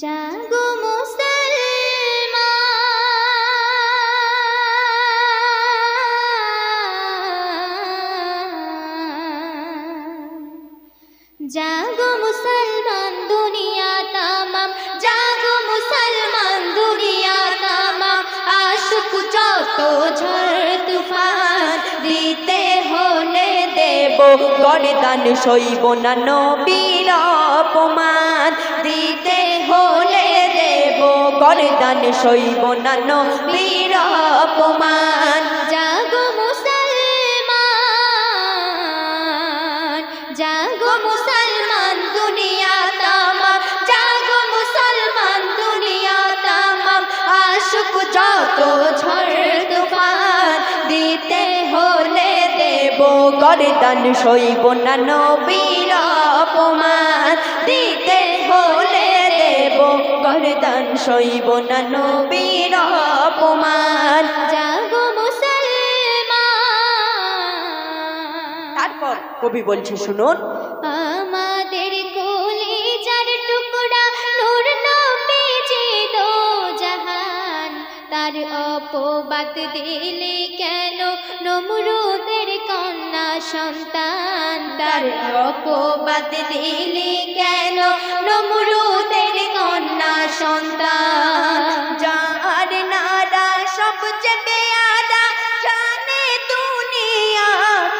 জাগো মুসলমান, জাগো মুসলমান দুনিয়া তামাম, জাগো মুসলমান দুনিয়া তামাম। আশুক যত ঝড় তুফান দিতে হলে দেব গর্দান, সইব না নবীর অপমান। দিতে হলে দেব গর্দান, সইব না নবীর অপমান। জাগো মুসলমান, জাগো মুসলমান দুনিয়া তামাম, জাগো মুসলমান দুনিয়া তামাম। আশুক যত ঝড় তুফান দিতে হলে দেব গর্দান, সইব না নবীর অপমান। দিতে হলে দেব গর্দান, সইব না নবীর অপমান। জাগো মুসলমান। তারপর কবি বলছে শুনুন, আমাদের কলিজার টুকরা নূর নবীজি দো জাহান, তার অপবাদ দিলে কেন নমরুদের কন্যা সন্তান। তার অপবাদ দিলে কেন নমরুদের কন্যা সন্তান। যার নারা সবচেয়ে বেয়াদা জানে দুনিয়া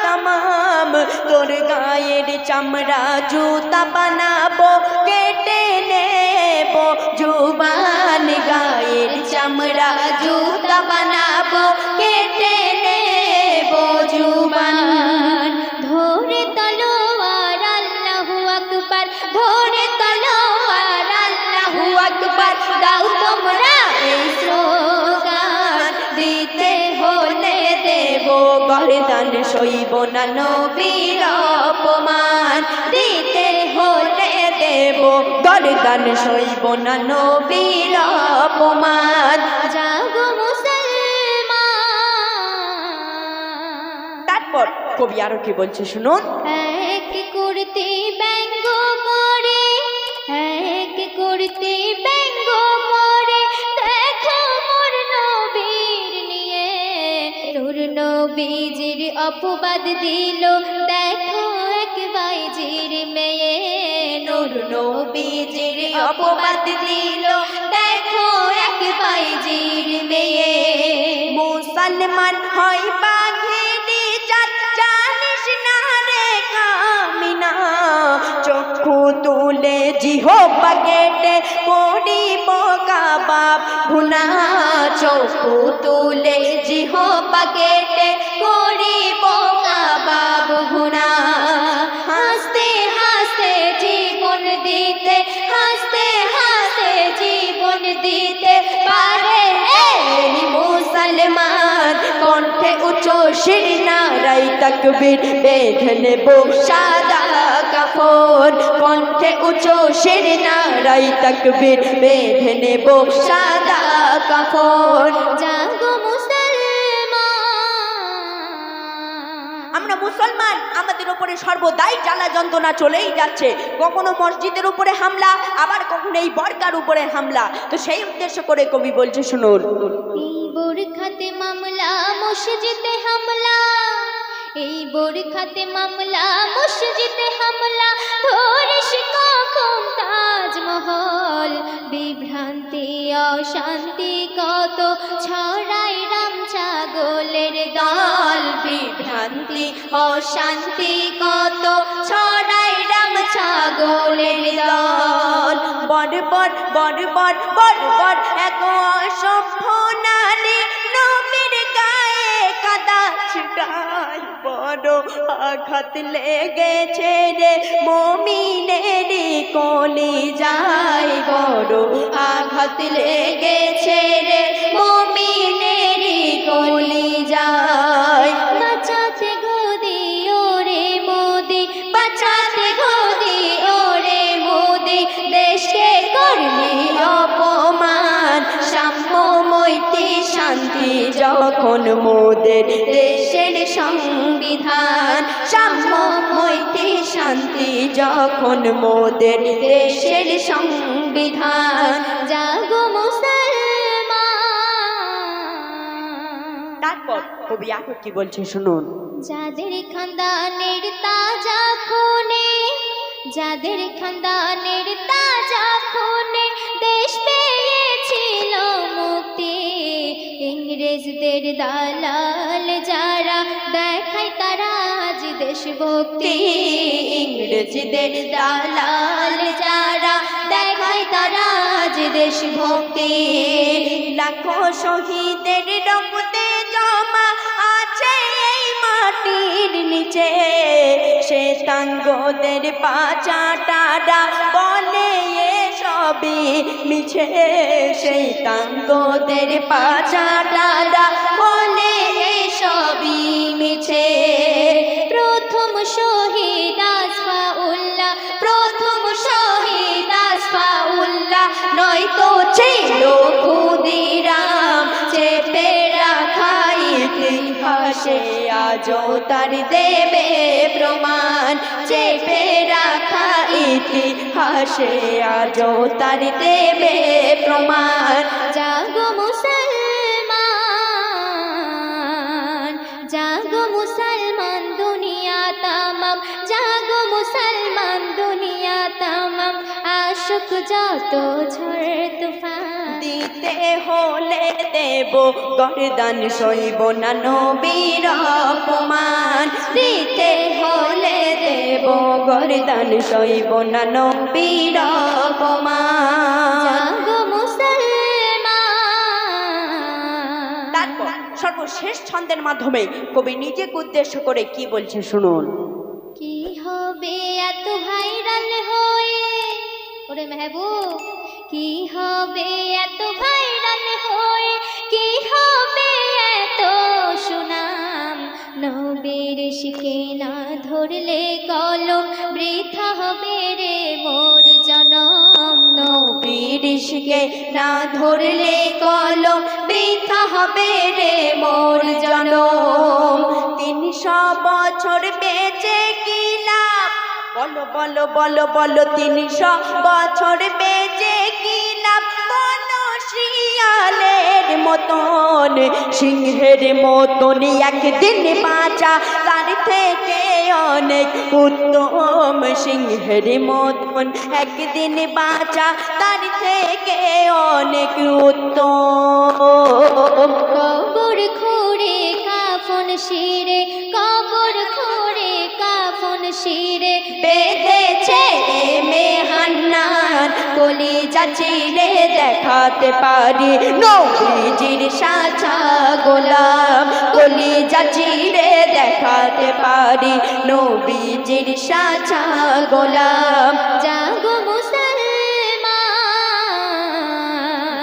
তামাম। তোর গায়ের চামড়া জুতা বানাবো, কেটে নেব জুবান। গায়ের চামড়া জুতা বানাবো, কেটে নেব জুবান। ধরে তলোয়ার আল্লাহু আকবার, ধরে তলোয়ার আল্লাহু আকবার। দাও তোমরা এই স্লোগান, দিতে হলে দেব গর্দান, সইব না নবীর অপমান। দিতে হলে দেব গর্দান, সইব না নবীর অপমান। জাগো মুসলমান। তারপর কবি আরো কি বলছে শুনুন, এক করতে ব্যঙ্গ করে, এক করতে ব্যঙ্গ করে, দেখো মোর নবীর নিয়ে। নূর নবীজির অপবাদ দিল, দেখো এক বাইজির মেয়ে। নূর নবীজির অপবাদ দিল, দেখো এক বাইজির মেয়ে। মুসলমান হয় বাঘেরি জাত, জানিস না রে কামিনা। চক্ষু তুলে জিহ্বা কেটে করিব কাবাব ভুনা। চক্ষু তুলে জিহ্বা কেটে করিব কাবাব ভুনা। হাসতে হাসতে জীবন দিতে, হাসতে হাসতে জীবন দিতে পারে এই মুসলমান। কণ্ঠে উঁচু শির নারাই তাকবীর, বেঁধে নেব সাদা কাফন। কণ্ঠে উঁচু শির নারাই তাকবীর, বেঁধে নেব সাদা কাফন। জাগো মুসলমান। আমরা মুসলমান, আমাদের উপরে সর্বদাই জ্বালা যন্ত্রণা চলেই যাচ্ছে। কখনো মসজিদের উপরে হামলা, আবার কখনো এই বর্গার উপরে হামলা। তো সেই উদ্দেশ্য করে কবি বলছে শুনুন, এই বোরখাতে মামলা, মসজিদে হামলা। এই বোরখাতে মামলা, মসজিদে হামলা। ধরিস কখন তাজমহল, বিভ্রান্তি অশান্তি কত ছড়াই রাম ছাগলের দল। বিভ্রান্তি অশান্তি কত ছড়াই রাম ছাগলের দল। বর্বর বর্বর বর্বর এক অসভ্য নারী নবীর গায়ে কাদা ছিটায়। বড় আঘাত লেগেছে রে মুমিনেরই কলিজায়। বড় আঘাত লেগেছে রে মুমিনেরই কলিজায়। বাঁচাতে গদি ওরে মোদি, বাঁচাতে গদি ওরে মোদি। দেশকে করলি অপমান, সাম্য মৈত্রী শান্তি যখন মোদের দেশের সংবিধান, সাম্য মৈত্রী শান্তি যখন মোদের দেশের সংবিধান। জাগো মুসলমান। তারপর কবি আরো কি বলছে শুনুন। যাদের খানদানের তাজা খুনে, যাদের খানদানের তাজা খুনে দেশ পেয়েছিল মুক্তি, ইংরেজদের দালাল যারা দেখায় তারা আজ দেশভক্তি, ইংরেজদের দালাল যারা দেখায় তারা আজ দেশভক্তি। লাখো শহীদের রক্তে জমা আছে এই মাটির নিচে, শ্বেতাঙ্গদের পাচাটারা বলে সবই মিছে, শ্বেতাঙ্গদের পাচাটারা বলে সবই মিছে। প্রথম শহীদ আসফাউল্লাহ, প্রথম শহীদ আসফাউল্লাহ, নয়তো ছিল ক্ষুদিরাম, চেপে রাখা ইতিহাসে আজও তার দেবে প্রমাণ, চেপে রাখা ইতিহাসে আজও তার দেবে প্রমাণ। জাগো মুসলমান, জাগো মুসলমান দুনিয়া তামাম, জাগো মুসলমান দুনিয়া তামাম, আশুক যত ঝড় তুফান। দিতে হলে দেব গর্দান সইব না নবীর অপমান, দিতে হলে দেব গর্দান সইব না নবীর অপমান। জাগো মুসলমান। তারপর সর্বশেষ ছন্দের মাধ্যমে কবি নিজেকে উদ্দেশ্য করে কি বলছে শুনুন। কি হবে এত ভাইরাল হয়ে, ওরে মেহবুব, কি হবে এত ভাইরাল হয়ে, কি হবে এত সুনাম, নবীর শিখে না ধরলে কলম, বৃথা হবে রে মোর জনম। নবীর ইশকে না ধরলে কলম, বৃথা হবে রে মোর জনম। 300 বছর বেঁচে কি লাভ, বলো বলো বলো বলো, 300 বছর বেঁচে কি লাভ, বলো শিয়ালের মতন সিংহের মতন একদিন বাঁচা তার থেকে অনেক উত্তম, সিংহের মতন একদিন বাঁচা তার থেকে অনেক উত্তম। কবর খুঁড়ে কাফন শিরে, কবর খুঁড়ে কাফন শিরে, বেঁধেছে মেহান্নান, কলিজা চিরে দেখাতে পারি নবীজির সাজা গোলাম, কলিজা চিরে দেখাতে পারি নবীজির সাজা গোলাম। জাগো মুসলমান,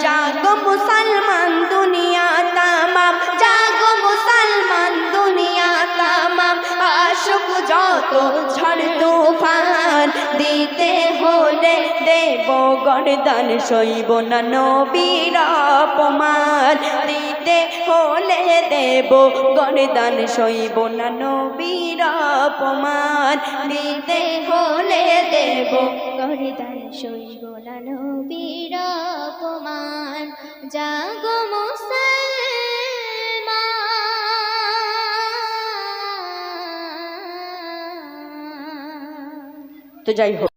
জাগো মুসলমান দুনিয়া তামাম, জাগো মুসলমান দুনিয়া তামাম, আশুক যত ঝড় তুফান, দিতে হলে দেব গর্দান সইব না নবীর অপমান, দিতে হলে দেব গর্দান সইব না নবীর অপমান, দিতে হলে দেব গর্দান সইব না নবীর অপমান। জাগো মুসলমান। তো যাই হোক।